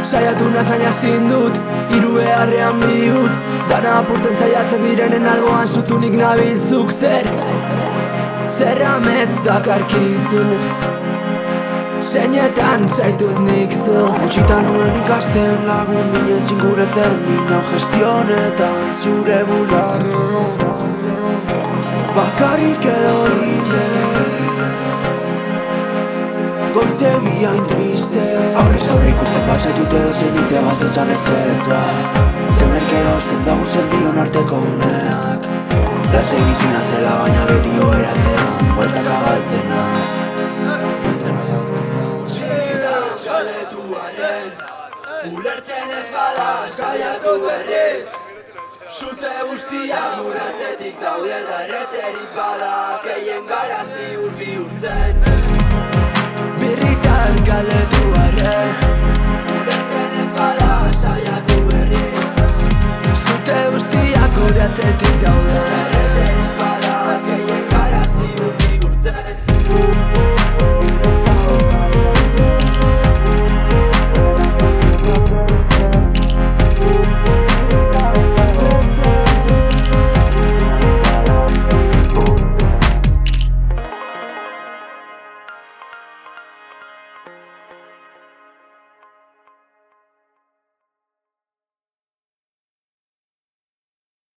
Saiatu nazaina zindut, hiru beharrean bihutz. Dana apurtzen saiatzen direnen alboan zutunik nabiltzuk. Zer ametz dakarkizut, zeinetan zaitut nik zu. Gutxitan nuen ikasten lagun minez inguretzen minau gestionetan zure bularrean bakarrik edo hilde goizegiain triste aurrez aurre ikusten pasetut edo zenitze gazten ezetz zemerke erosten dago zer bion arteko uneak lasei bizina zela baina beti goberatzean bueltak agaltzen naz. Ulertzen ez bada saiatu berriz Sute guztiak muratzetik daude da erretzerik bada Keien gara ziur bihurtzen